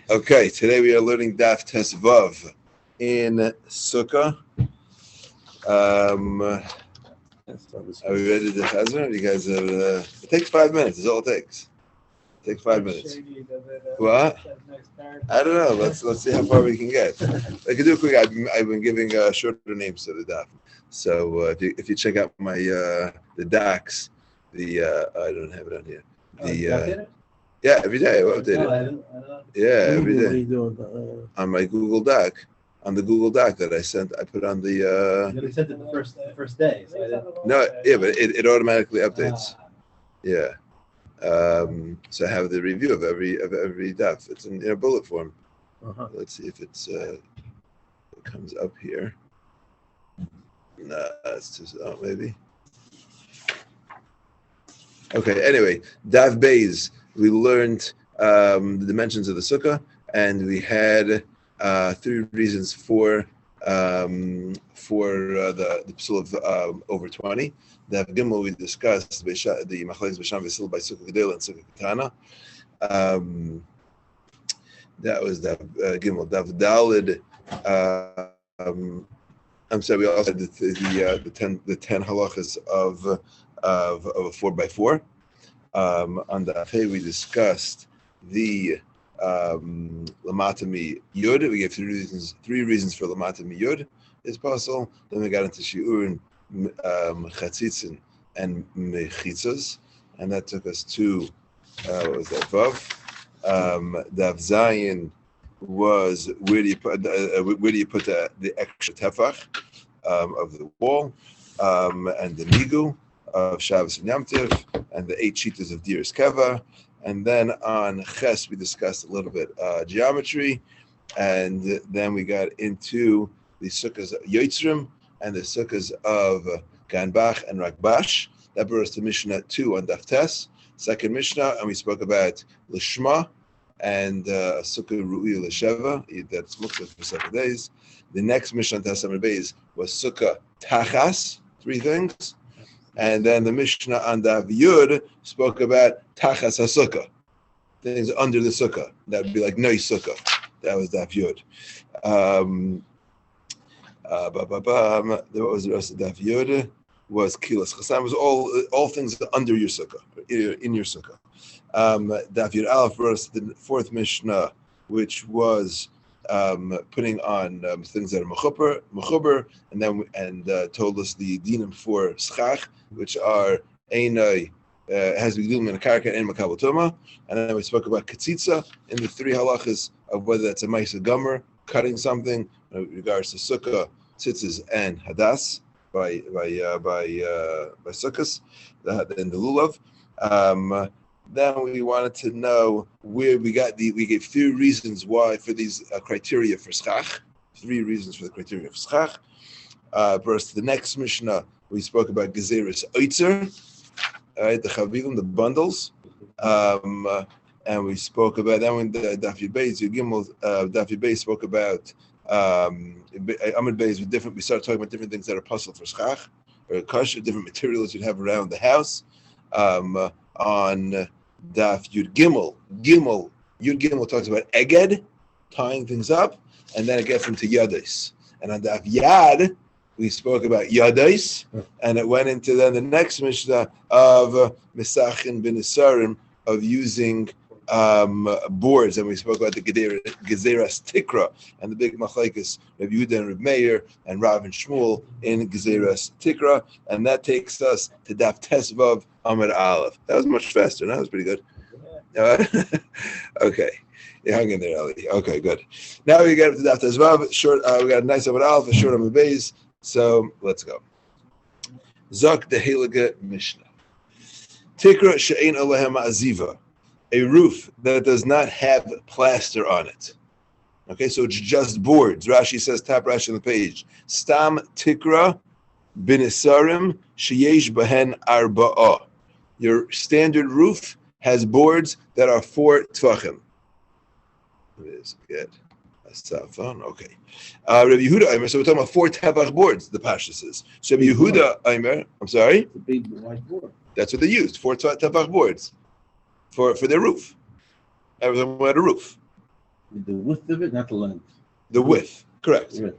Okay, today we are learning Daf Tesvav in Sukkah. Are we ready to Chazar? You guys have, it takes 5 minutes, is all it takes. It takes 5 minutes. What? I don't know. Let's see how far we can get. I can do a quick. I've been giving shorter names to the Daf. So if you check out my the DAX, I don't have it on here. Yeah, every day I update it. Yeah, every day. On my Google Doc, on the Google Doc that I put on the. You sent it the first day. So no, yeah, but it automatically updates. Yeah. So I have the review of every DAF. It's in bullet form. Let's see if it comes up here. No, it's too slow, maybe. Okay. Anyway, DAF Bays. We learned the dimensions of the sukkah, and we had 3 reasons for the psul of over 20. The Gimel we discussed the Machlekes B'Sham V'Sil by Sukkah Gedela and Sukkah Ketana. That was the Gimel. Dav Dalid. I'm sorry. We also had the 10 halachas of a 4x4. On the Afei, we discussed the Lamatami Yud. We gave 3 reasons for Lamatami Yud is possible. Then we got into Shi'urin, Chatzitzin, and Mechitzas, and that took us to what was that? Vav. Dav Zayin was where do you put the extra tefach of the wall, and the nigu of Shabbos and Yom Tov, and the 8 shitas of Diras Keva. And then on Ches, we discussed a little bit geometry, and then we got into the sukkahs of Yotzrim and the sukkahs of Ganbach and Rakbash. That brought us to Mishnah 2 on Daf Tes, second Mishnah, and we spoke about Lishma and Sukkah Ru'i L'Sheva, that's looked at for 7 days. The next Mishnah on Tes Amar Beis was Sukkah Tachas, 3 things. And then the Mishnah on Daf Yud spoke about Tachas HaSukkah, things under the Sukkah. That would be like Noi Sukkah. That was Daf Yud. What was the rest of Daf Yud? Was Kilas Chasam. Was all things under your Sukkah, in your Sukkah. Daf Yud Aleph brought us the 4th Mishnah, which was putting on things that are mechuber, and told us the dinim for schach, which are einai has to be given in a karka and makabel tuma, and then we spoke about katzitza in the 3 halachas of whether that's a ma'isa gomer, cutting something in regards to sukkah, tzitzis, and hadas by sukkahs in the lulav. Then we wanted to know where we gave 3 reasons why for these criteria for schach. 3 reasons for the criteria for schach. First, the next Mishnah, we spoke about gezeres oitzer, right, the chavivim, the bundles. And we spoke about that when the Daf Yud Beis, Daf Yud Beis spoke about Amud Beis with different. We started talking about different things that are puzzle for schach or kasha, different materials you'd have around the house. On Daf Yud Gimel, Yud Gimel talks about eged, tying things up, and then it gets into yadais. And on Daf Yad, we spoke about yadais, and it went into then the next Mishnah of Misachin bin Isarim, of using boards, and we spoke about the Gezeras Tikra and the big machlekes Rav Yehuda and Rav Meir and Rav and Shmuel in Gezeras Tikra, and that takes us to Daf Tesvav Amud Aleph. That was much faster. That was pretty good. Okay, you hung in there, Ali. Okay, good. Now we get to Daf Tesvav. Short. We got a nice Amud Aleph, a short Amud Beis. So let's go. Zok the Heilige Mishnah. Tikra she'ein alehem aziva. A roof that does not have plaster on it. Okay, so it's just boards. Rashi says, top Rashi on the page. Stam tikra binisarim sheyesh bahen arba'ah. Your standard roof has boards that are 4 tvachim. It is good. Phone. Okay. Rabbi Yehuda Aimer. So we're talking about 4 tefach boards. The Pasha says. So Rabbi Yehuda Aimer. I'm sorry. It's a big white board. That's what they used. 4 tefach boards. For their roof. Everything had a roof. The width of it, not the length. The width, correct. Yeah.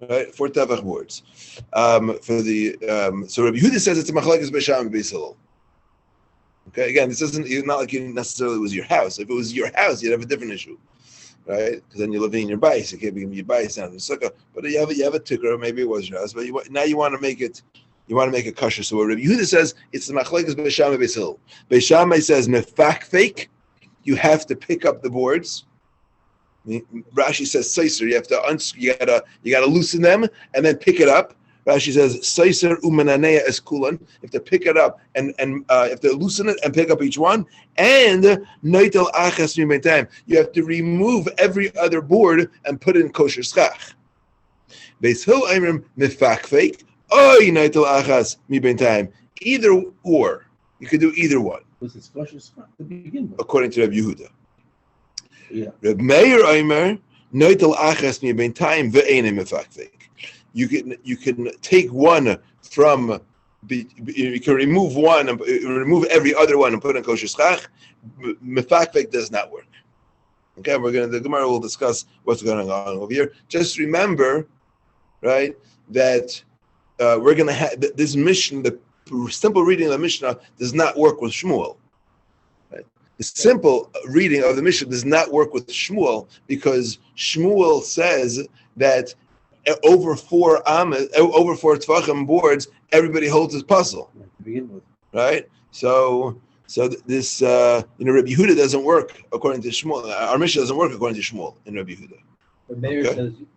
Right, 4 tavach boards. For the so Rabbi Yehuda says it's a machlekes beisham and beis Hillel. Okay, again, this isn't. It's not like you necessarily was your house. If it was your house, you'd have a different issue, right? Because then you're living in your bais. You can't be in your bais now in the sukkah. But you have a tikkun, maybe it was your house. But now you want to make it. You want to make it kosher. So what Rabbi Yehuda says it's the machlekes beisham and beis Hillel. Beis Shammai says mefakfek. You have to pick up the boards. Rashi says seiser. You have to you gotta loosen them and then pick it up. Rashi says seiser umananea eskulan. You have to pick it up and you have to loosen it and pick up each one. And noitel achas mimetam. You have to remove every other board and put in kosher schach. Beis Hillel Aimer mefakfek. Oy noitel achas mimetam. Either or. You could do either one. This is kosher schach to begin with. According to Rabbi Yehuda. Yeah. Reb Meir Omer noitel achas mibeintayim ve'enim mefakfek. You can take one from. You can remove one and remove every other one and put in kosher schach. Mefakfek does not work. Okay, the Gemara will discuss what's going on over here. Just remember, right, that we're going to have this mission. The simple reading of the Mishnah does not work with Shmuel. The simple reading of the Mishnah does not work with Shmuel because Shmuel says that over 4 tefachim boards, everybody holds his puzzle. To begin with. Right? So this Rabbi Yehuda doesn't work according to Shmuel. Our Mishnah doesn't work according to Shmuel in Rabbi Yehuda. But Meir says you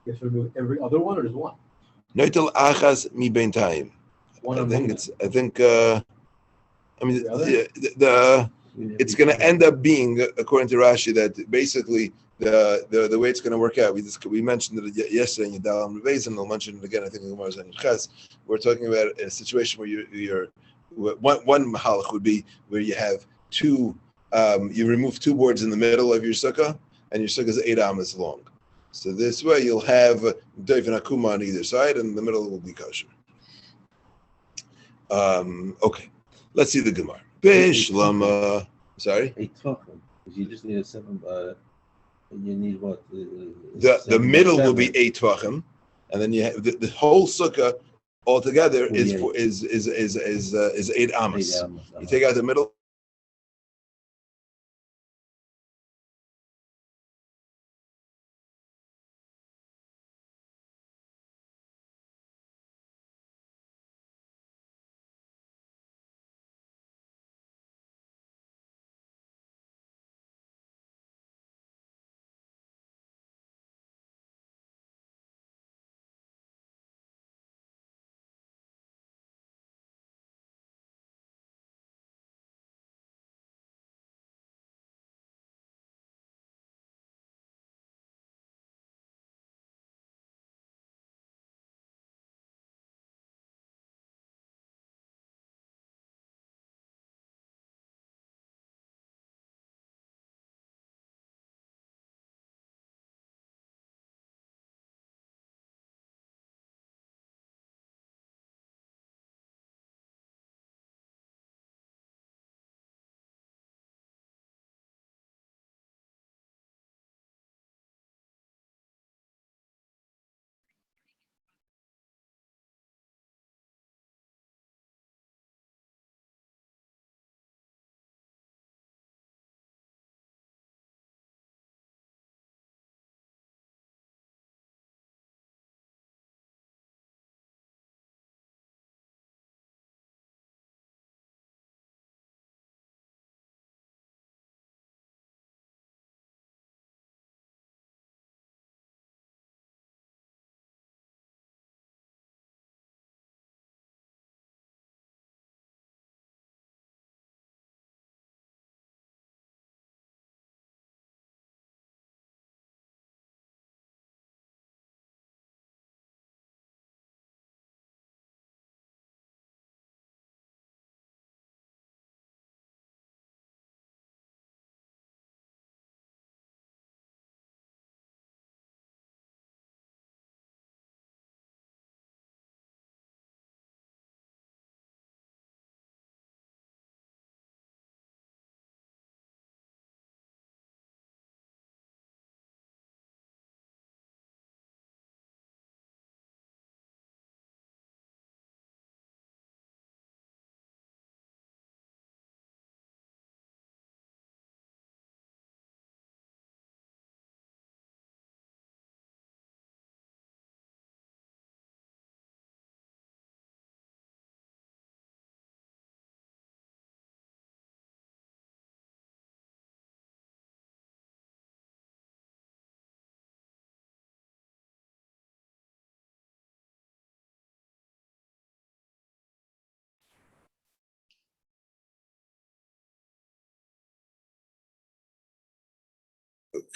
have to remove every other one or just one? Noitel achas mi beintayim. It's going to end up being, according to Rashi, that basically the way it's going to work out. We mentioned it yesterday in Yadal Revezin, and I'll mention it again. I think in Gemara Zayin Ches. We're talking about a situation where you're one mahalach would be where you have two. You remove 2 boards in the middle of your sukkah, and your sukkah is 8 amas long. So this way you'll have doif and akuma on either side, and the middle will be kosher. Okay, let's see the Gemara. Bishlama. Sorry? 8 tefachim. Because you just need a 7. You need what? The middle will be 8 tvachim, and then you have the whole sukkah altogether is 8 amas. You take out the middle.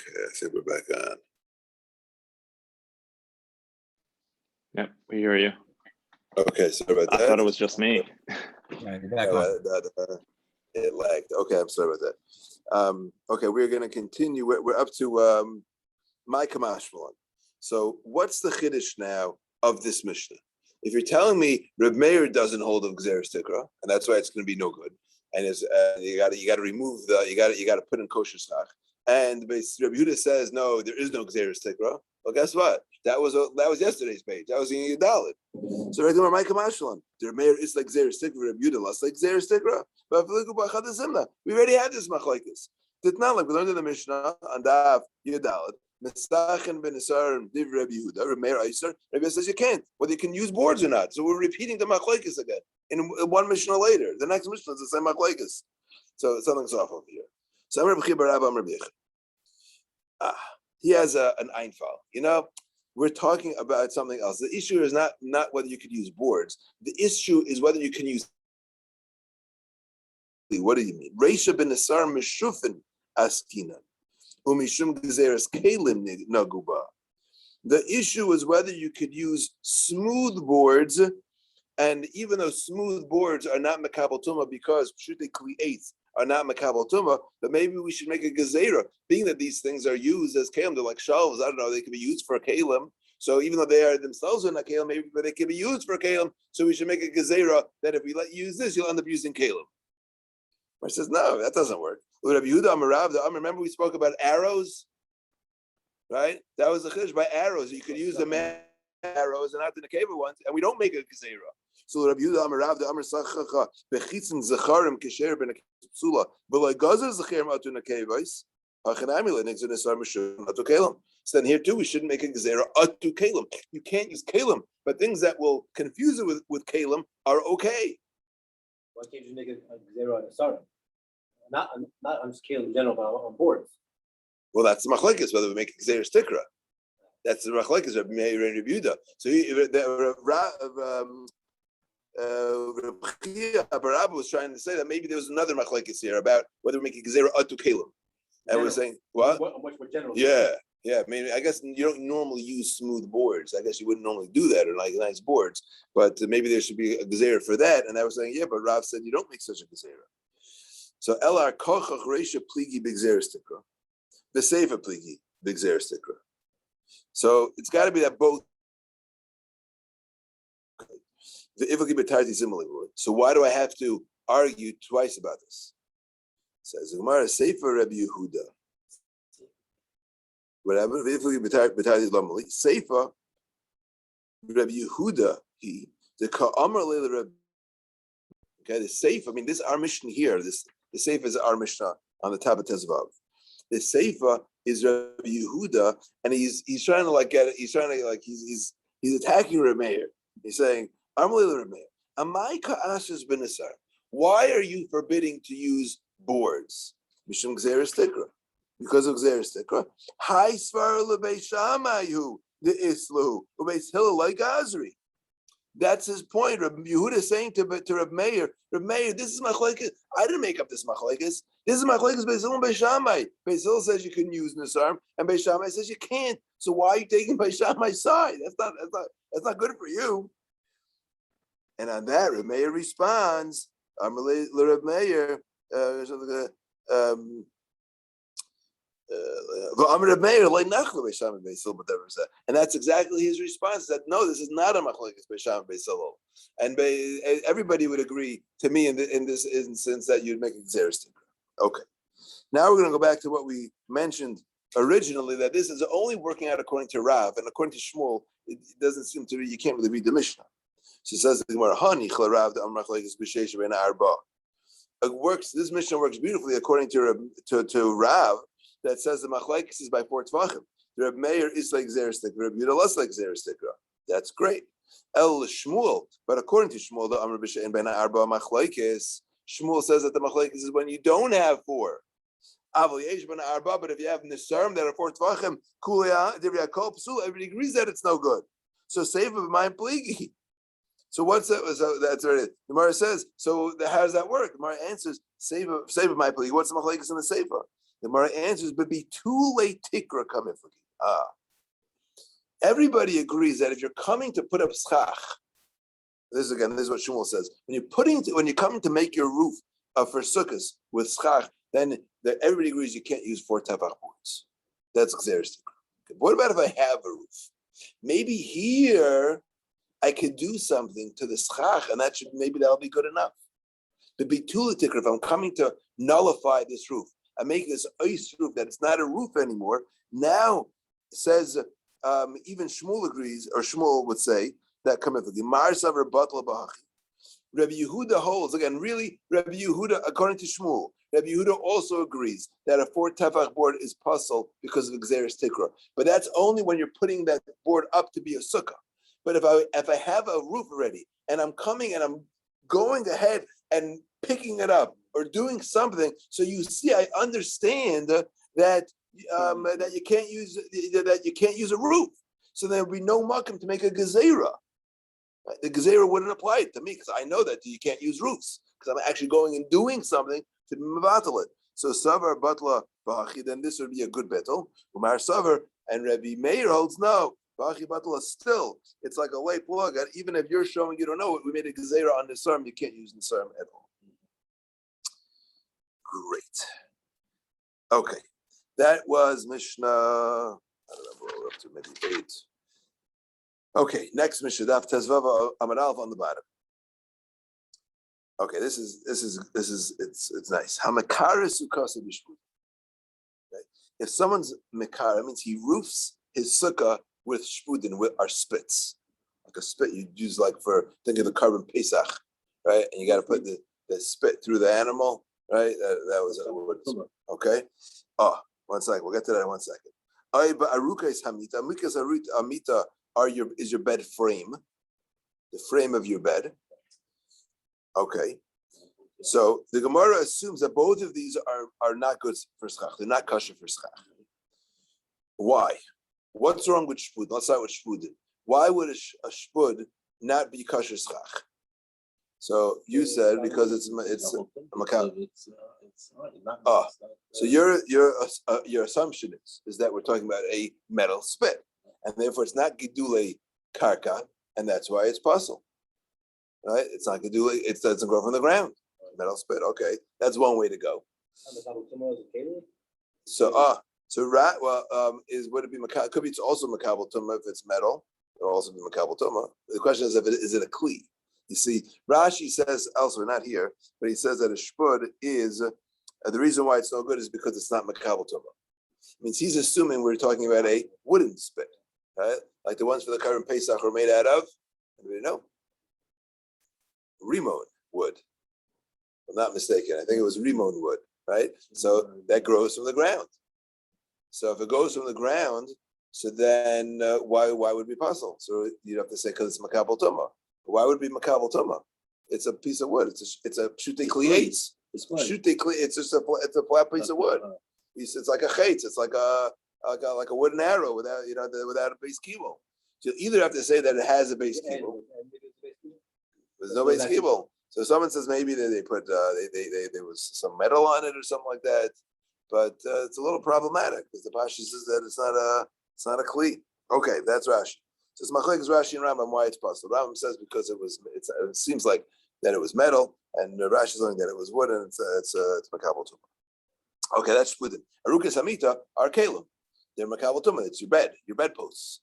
I think we're back on. Yep, we hear you. Okay, sorry about that. I thought it was just me. Yeah, you're back on. It lagged. Okay, I'm sorry about that. Okay, we're going to continue. We're up to my Kamashmalan. So, what's the chiddush now of this Mishnah? If you're telling me Reb Meir doesn't hold of Gzeres Tikra, and that's why it's going to be no good, and you got to remove you got to put in kosher schach, and Reb Yehuda says no, there is no Gzeres Tikra. Well, guess what? That was yesterday's page. That was in Yudalit. So right now, my Kamashlan, the Meir is like Gzeres Tikra, Reb Yehuda less like Gzeres Tikra. But we already had this machlokes. Did not like we learned in the Mishnah on Daf Yudalit. Mestachen ben Isar div Reb Yehuda, Reb Meir Isar. Reb Yehuda says you can't, whether you can use boards or not. So we're repeating the machlokes again in one Mishnah later. The next Mishnah is the same machlokes. So something's off over here. So I'm Reb Chibar Abba Reb Yechon. He has an Einfall. You know, we're talking about something else. The issue is not whether you could use boards. The issue is whether you can use. What do you mean? Reisha ben Isar mishufin askinan. The issue is whether you could use smooth boards, and even though smooth boards are not makabel tuma because shute kli'etz are not makabel tuma, but maybe we should make a gezerah, being that these things are used as kalim, they're like shelves. I don't know, they can be used for a kalim. So even though they are themselves in a kalim, maybe but they can be used for a kalim. So we should make a gezerah that if we let you use this, you'll end up using kalim. He says no, that doesn't work. Remember we spoke about arrows, right? That was the chiddush by arrows. You could use the man arrows and not the nekeva ones, and we don't make a gezerah. So Rabbi Yehuda Amarav the Amar Sachacha bechitzin zacharim kesher ben psula v'lo gazer zacharim atu nekevos hachanami lenixin esar mishum atu kalim. So then here too we shouldn't make a gezerah atu kalim. You can't use kalim, but things that will confuse it with kalim are okay. Why can't you make a gezerah on a sarim? Not on scale in general, but on boards. Well, that's the machlekes whether we make a gezerah tikra. That's the machlekes of Meir and Reb Yehuda. So Barabba was trying to say that maybe there was another machlekes here about whether we make a gezerah atu kalim, and we're saying what? Much more general. Yeah. Maybe I guess you don't normally use smooth boards. I guess you wouldn't normally do that or like nice boards, but maybe there should be a gezerah for that. And I was saying, yeah, but Rav said you don't make such a gezerah. So Elar kochach reisha pligi b'gzeres tikra, v'seifa pligi b'gzeres tikra. So it's got to be that both. The ifaki b'tarti similarly. So why do I have to argue twice about this? Says the Gemara, Sefer Rabbi Yehuda. Whatever. Ifaki b'tarti lamali. Sefer Rabbi Yehuda. He the ka'amar leila Rabbi. Okay, the Sefer. I mean, this our mission here. The Sefer is our Mishnah on the top of Tezvav. The Sefer is Rabbi Yehuda, and he's trying to get it. He's trying to he's attacking Reb Meir. He's saying, "Amalei Reb Meir, amai ka'ashes b'nisar. Why are you forbidding to use boards? Mishum gzeres tikra, because of gzeres tikra. Hai svar lebeis Shammaihu the islu ubeis Hillel like Azri." That's his point. Rabbi Yehuda is saying to Reb Meir, this is machlekes. I didn't make up this machlekes. This is machlekes Beis Hillel and Beis Shammai. Beis Hillel says you can use nisarm, and Beis Shammai says you can't. So why are you taking Beis Shammai's side? That's not good for you. And on that, Reb Meir responds, Reb Meir, and that's exactly his response. That no, this is not a machlokes Beis Shammai Beis Hillel, and everybody would agree to me in this instance that you'd make a gzeres tikra. Okay, now we're going to go back to what we mentioned originally, that this is only working out according to Rav, and according to Shmuel, it doesn't seem to be. You can't really read the Mishnah. So it says the Gemara, "Hani ch'larav the amrachlekes b'sheish ben arba." It works. This Mishnah works beautifully according to Rav. That says the machlekes is by 4 tvachim. The Reb Meir is like gzeres tikra, Reb Yehuda less like gzeres tikra. That's great. El Shmuel, but according to Shmuel, the Amr b'shein ben arba machlekes, Shmuel says that the machlekes is when you don't have 4. Avol yesh ben arba, but if you have nisarim that are 4 tvachim, kulei divrei kol psul, everybody agrees that it's no good. So save of my pligi. So what's that? So that's right. The Gemara says. So how does that work? The Gemara answers, "Save of my plea." What's the machlekes in the seifa? The Gemara answers, but be too late tikra coming for you. Everybody agrees that if you're coming to put up schach, this is what Shmuel says. When you're coming to make your roof for sukkahs with schach, then everybody agrees you can't use 4 tefach boards. That's xeris. What about if I have a roof? Maybe here I could do something to the schach, and maybe that'll be good enough. The bitula tikra, if I'm coming to nullify this roof, I make this ice roof that it's not a roof anymore. Now it says even Shmuel agrees, or Shmuel would say that coming for the Mar Savar Batla Bahachi. Rabbi Yehuda holds again. Really, Rabbi Yehuda, according to Shmuel, Rabbi Yehuda also agrees that a 4 tefach board is puzzle because of xeris tikra. But that's only when you're putting that board up to be a sukkah. But if I have a roof already and I'm coming and I'm going ahead and picking it up or doing something, so you see, I understand that you can't use a roof. So there would be no makom to make a gezerah. The gezerah wouldn't apply it to me because I know that you can't use roofs because I'm actually going and doing something to mevatel it. So savar batla bachi, then this would be a good betel. Umar savar and Rabbi Meir holds no. Bachi batla still, it's like a lay plug. Even if you're showing you don't know it, we made a gezerah on Nisarim, you can't use Nisarim at all. Great. Okay. That was Mishnah, I don't know, we're up to maybe 8. Okay, next Mishnah, Daf Tezvav Amud Aleph on the bottom. Okay, this is it's nice. Hamakara Sukasa Bishpud. If someone's Makara, means he roofs his sukkah with shpudin, with our spits. Like a spit you use think of the carbon Pesach, right? And you got to put the spit through the animal, right? That was okay. One second. We'll get to that in 1 second. Aruka is hamita. Amikas amita is your bed frame, the frame of your bed. Okay. So the Gemara assumes that both of these are not good for schach. They're not kosher for schach. Why? What's wrong with shpud? Let's start with shpudin. Why would a shpud not be kosher schach? So you said because it's a makam. So your assumption is that we're talking about a metal spit, and therefore it's not gedule karka, and that's why it's puzzle, right? It's not gedule; it doesn't grow from the ground. Metal spit, okay, that's one way to go. So would it be makabel? Could be it's also makabel tumah if it's metal. It'll also be makabel tumah. The question is, is it a kli? You see, Rashi says elsewhere, not here, but he says that a shpud is the reason why it's no good is because it's not makabel tumah. It means he's assuming we're talking about a wooden spit, right? Like the ones for the current Pesach are made out of, anybody know? Rimon wood. If I'm not mistaken, I think it was Rimon wood, right? So that grows from the ground. So if it goes from the ground, so then why would it be puzzle? So you'd have to say because it's makabel tumah. Why would it be makabel tumah? It's a piece of wood. It's a shutei kliates. It's just a flat piece of wood. It's like a chaitz. It's like a wooden arrow without a base kibble. So you either have to say that it has a base kibble. There's no base kibble. So someone says maybe they put there was some metal on it or something like that. But it's a little problematic because the Pashi says that it's not a kli. Okay, that's Rashi. So it's machlekes Rashi and Rambam why it's possible. Rambam says because it seems like that it was metal, and Rashi is saying that it was wood, and it's makabel tumah. Okay, that's within Arukas Hamita are kalim. They're makabel tumah. It's your bedposts,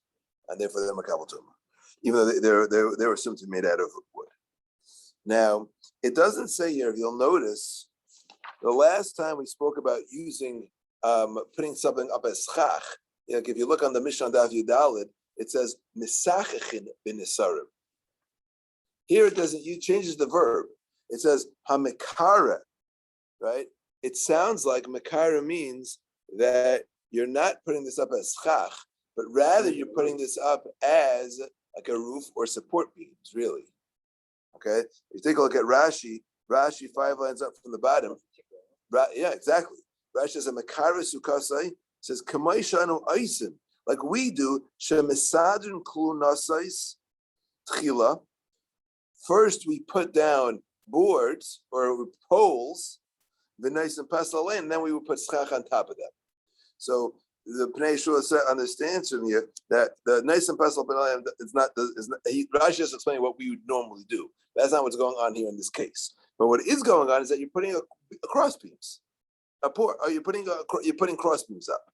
and therefore they're makabel tumah, even though they're assumed to be made out of wood. Now it doesn't say here. If you'll notice, the last time we spoke about using putting something up as schach. If you look on the Mishnah Daf Yudalid, it says misachechin b'nisarim. Here it doesn't. It changes the verb. It says hamikara, right? It sounds like makara means that you're not putting this up as schach, but rather you're putting this up as like a roof or support beams, really. Okay. If you take a look at Rashi 5 lines up from the bottom. Yeah, exactly. Rashi says a makara sukasai says kamay shanu aisim. Like we do, shemisadrin klu nasais tchila. First, we put down boards or poles, v'nais and pesel, and then we would put schach on top of them. So the Pnei Yeshua understands from here that the nice and pesel is not. Rashi is explaining what we would normally do. That's not what's going on here in this case. But what is going on is that you're putting a cross beams, you're putting cross beams up.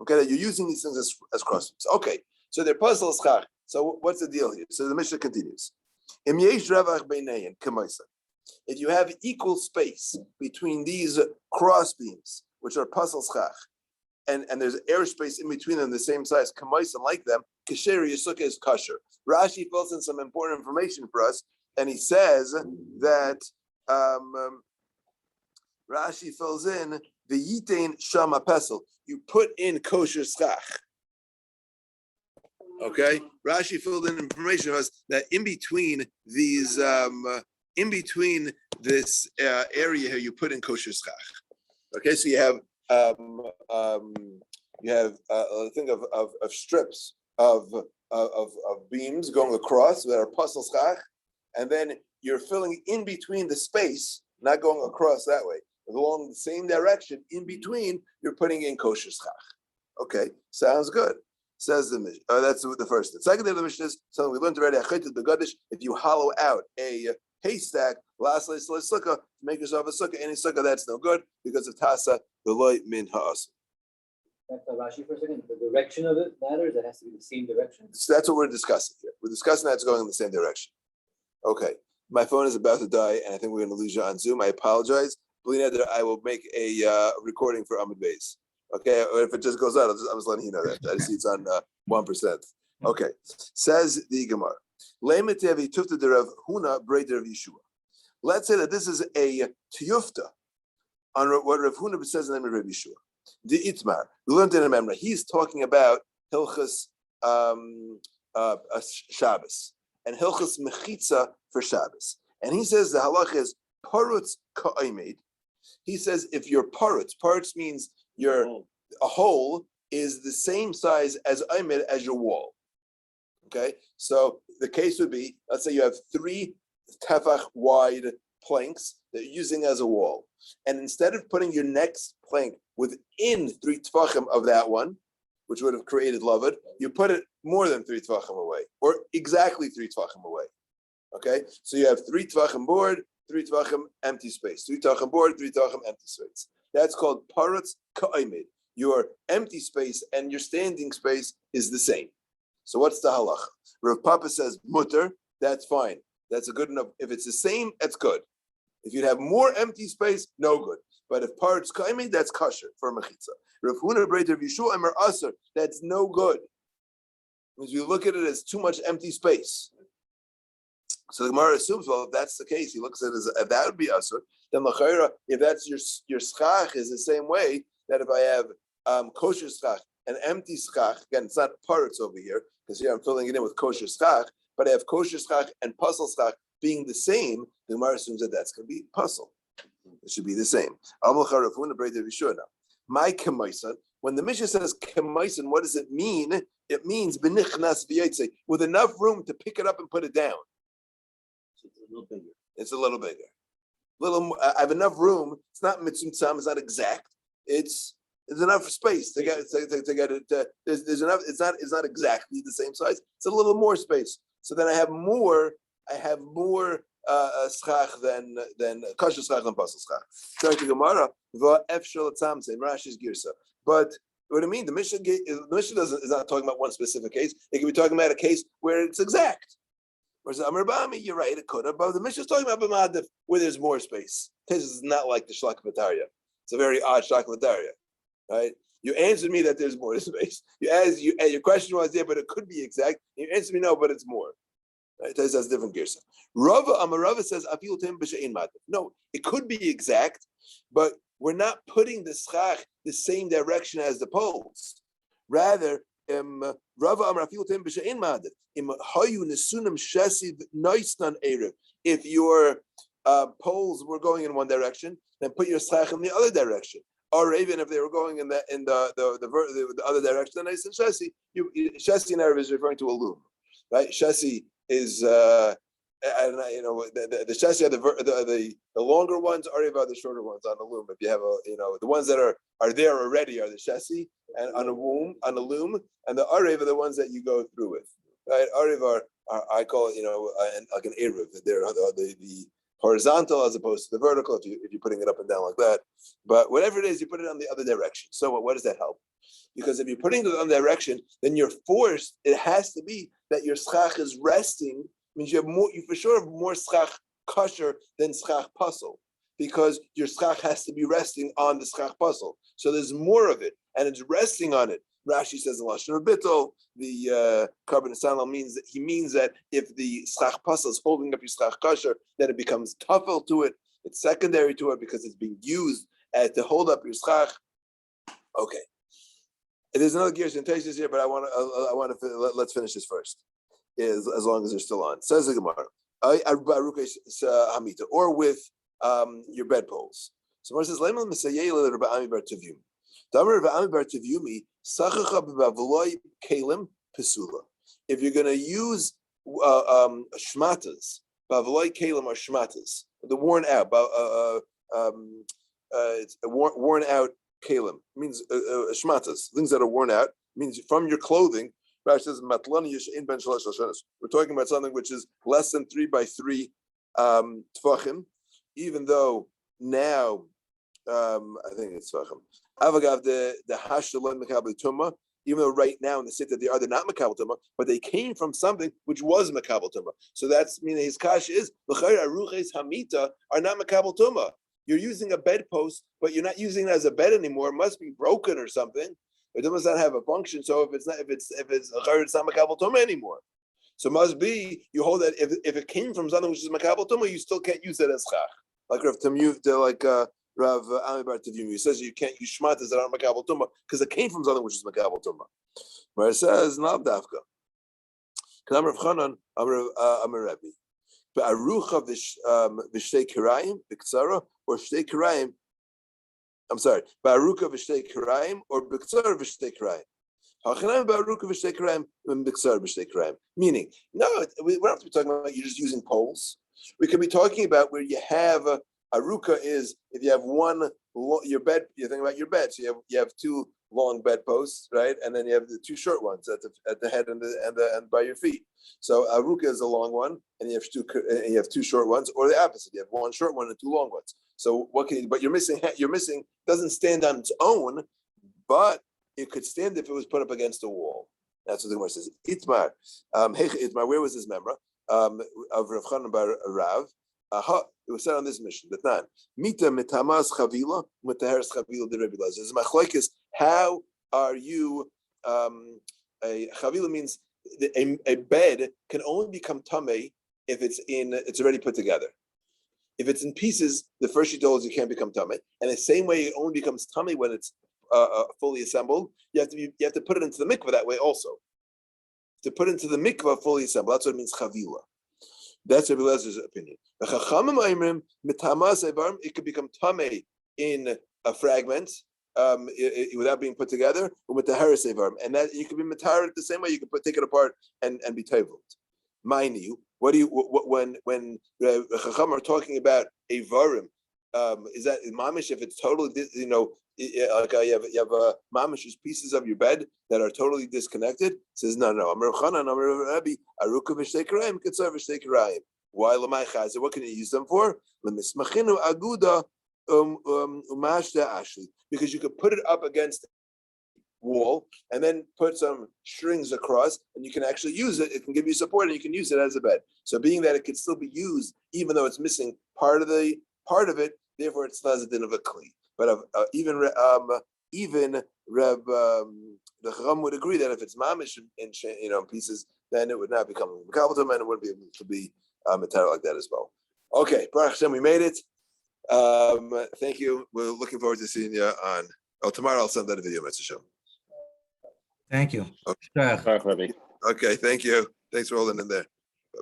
Okay, that you're using these things as cross beams. Okay, so they're pesel schach. So what's the deal here? So the Mishnah continues. If you have equal space between these cross beams, which are pesel schach, and there's airspace in between them the same size, kamaisan like them, kasher yisuka is kosher. Rashi fills in some important information for us, and he says that Rashi fills in the yitain shama pesel. You put in kosher schach. Okay, Rashi filled in information for us that in between these, in between this area here, you put in kosher schach. Okay, so you have a thing of strips of beams going across that are pasel schach, and then you're filling in between the space, not going across that way, along the same direction. In between, you're putting in kosher schach. Okay, sounds good. Says the Mishnah. That's the first. The second of the Mishnah is something we learned already. If you hollow out a haystack, lastly, sukkah, make yourself a sukkah. Any sukkah that's no good because of tasa v'loy min ha'as. That's Rashi for a second. The direction of it matters. It has to be the same direction. So that's what we're discussing here. We're discussing that it's going in the same direction. Okay, my phone is about to die, and I think we're going to lose you on Zoom. I apologize. I will make a recording for Ahmed Bays. Okay, or if it just goes out, I'm just letting you know that. I see it's on 1%. Okay, says the Gemara. Let's say that this is a tiyufta on what Rav Huna says in the name of Rav Yeshua. The Itmar. We learned in a memory. He's talking about Hilchas Shabbos and Hilchas Mechitza for Shabbos. And he says the halach is parutz ka'aymed. He says if your parutz means a hole is the same size as aymed as your wall. Okay, so the case would be, let's say you have 3 tefach wide planks that you're using as a wall, and instead of putting your next plank within 3 tefachim of that one, which would have created lavud, you put it more than 3 tefachim away, or exactly 3 tefachim away. Okay, so you have 3 tefachim board, 3 tefachim empty space, 3 tefachim board, 3 tefachim empty space. That's called parutz ka'aymed. Your empty space and your standing space is the same. So what's the halacha? Rav Papa says mutter, that's fine. That's a good enough. If it's the same, that's good. If you'd have more empty space, no good. But if parutz ka'aymed, that's kosher for mechitza. Rav Huna breit Rav Yeshua Emer aser, that's no good. Because you look at it as too much empty space. So the Gemara assumes, well, if that's the case, he looks at it as if that would be asur, then l'chayra, if that's your schach is the same way that if I have kosher schach and empty schach, again, it's not parutz over here, because here I'm filling it in with kosher schach, but I have kosher schach and pasel schach being the same, the Gemara assumes that that's going to be pasel. It should be the same. My kemaisan, when the Mishnah says kemaisan, what does it mean? It means benichnas v'yetze, with enough room to pick it up and put it down. It's a little bigger. I have enough room. It's not mitzvah. It's not exact. It's enough space to get it. There's enough. It's not exactly the same size. It's a little more space. So then I have more schach than kosher schach than pasel schach. Starting to Gemara, va'ef shel atzam say Rashi's girsa. But what I mean, the Mishnah is not talking about one specific case. It could be talking about a case where it's exact. Whereas Amar Bami, you're right, it could have, but the Mishnah is talking about B'madif where there's more space. This is not like the Shlakvataria. It's a very odd Shlakvataria, right? You answered me that there's more space. Your question was, yeah, but it could be exact. You answered me, no, but it's more. Right? This has different gears. Rava says, no, it could be exact, but we're not putting the schach the same direction as the poles. Rather, if your poles were going in one direction, then put your schach in the other direction. Or even if they were going in the other direction, then I said shesi. Shesi in Arabic is referring to a loom, right? Shesi is and the chassis are the longer ones, Ariv are the shorter ones on the loom. If you have the ones that are there already are the chassis and on a loom, and the Ariv are the ones that you go through with. Right? Ariv are I call it like an Erev. They're the horizontal as opposed to the vertical. If you're putting it up and down like that, but whatever it is, you put it on the other direction. So what does that help? Because if you're putting it on the direction, then you're forced. It has to be that your schach is resting. Means you have more. You for sure have more schach kosher than schach puzzle, because your schach has to be resting on the schach puzzle. So there's more of it, and it's resting on it. Rashi says in Lashon Bittul, the carbon sanal means that if the schach puzzle is holding up your schach kosher, then it becomes tafel to it. It's secondary to it because it's being used to hold up your schach. Okay. There's another gears and tastes here, but I want to let's finish this first. As long as they're still on. Says the Gemara, or with your bedpoles. So Gemara says, if you're going to use shmatas, bavloi kalim are shmatas, the worn out, it's worn out kalim means shmatas, things that are worn out, means from your clothing. Rashi says, we're talking about something which is less than 3 by 3 tefachim, even though now, I think it's tefachim. Avagav the hashalon mekabel tumah, even though right now in the city they're not mekabel tumah, but they came from something which was mekabel tumah. So that's meaning his kash is l'chayr aruches hamita are not mekabel tumah. You're using a bedpost, but you're not using it as a bed anymore. It must be broken or something. It does not have a function. So if it's not makabel tumah anymore. So it must be you hold that if it came from something which is makabel tumah, you still can't use it as chach. Like Rav Rav Ami Bar Tavim, he says you can't use shmatas that aren't makabel tumah because it came from something which is makabel tumah. Where it says not dafka. Because I'm Rav Chanan, I'm Rabbi. But arucha v'shtei kirayim b'ktsara or shtei kirayim. I'm sorry, Baruka v'shtei kirayim or b'ktsar v'shtei kirayim. Hachanam Baruka v'shtei kirayim and b'ktsar v'shtei kirayim. Meaning, no, we don't have to be talking about you're just using poles. We could be talking about where you have aruka is if you have your bed. You're thinking about your bed, so you have 2 long bedposts, right, and then you have the 2 short ones at the head and by your feet. So aruka is a long one, and you have 2 short ones, or the opposite. You have 1 short one and 2 long ones. So what can you? But you're missing. Doesn't stand on its own, but it could stand if it was put up against a wall. That's what the Gemara says. Itmar, Itmar. Where was this memra of Rav Chanan bar Rav? It was said on this mission. That mita mitamas chavila mitaheres chavila de Rebbe Elazar. This is machlokes. How are you? A chavila means a bed can only become tamei if it's already put together. If it's in pieces, the first she told us you can't become tamei, and the same way it only becomes tamei when it's fully assembled. You have to put it into the mikvah that way also. To put it into the mikvah fully assembled, that's what it means chavila. That's Rebbe Elazar's opinion. The chachamim ayimrim mitamas evarim, it could become tamei in a fragment without being put together, with the haris evarim, and that you could be mitar the same way you could take it apart and be tevelt. Mind you. When Chacham are talking about avarim, is that mamish if it's totally like you have mamish pieces of your bed that are totally disconnected? It says no. Amar Chanan, Amar Rabbi, aruka v'shtei kirayim, ketzer v'shtei kirayim. Why lamai chazer? What can you use them for? Lemismachinu aguda umashta ashli, because you could put it up against wall and then put some strings across and you can actually use it. It can give you support and you can use it as a bed. So being that it could still be used even though it's missing part of it, therefore it's not a din of a kli. But even Reb the Chacham would agree that if it's mamish in pieces, then it would not become mekabaltum and it wouldn't be able to be metal like that as well. Okay, Baruch Hashem, we made it. Thank you. We're looking forward to seeing you on. Tomorrow I'll send that video message. Thank you. Okay. Baruch Rabbi. Okay, thank you. Thanks for holding in there.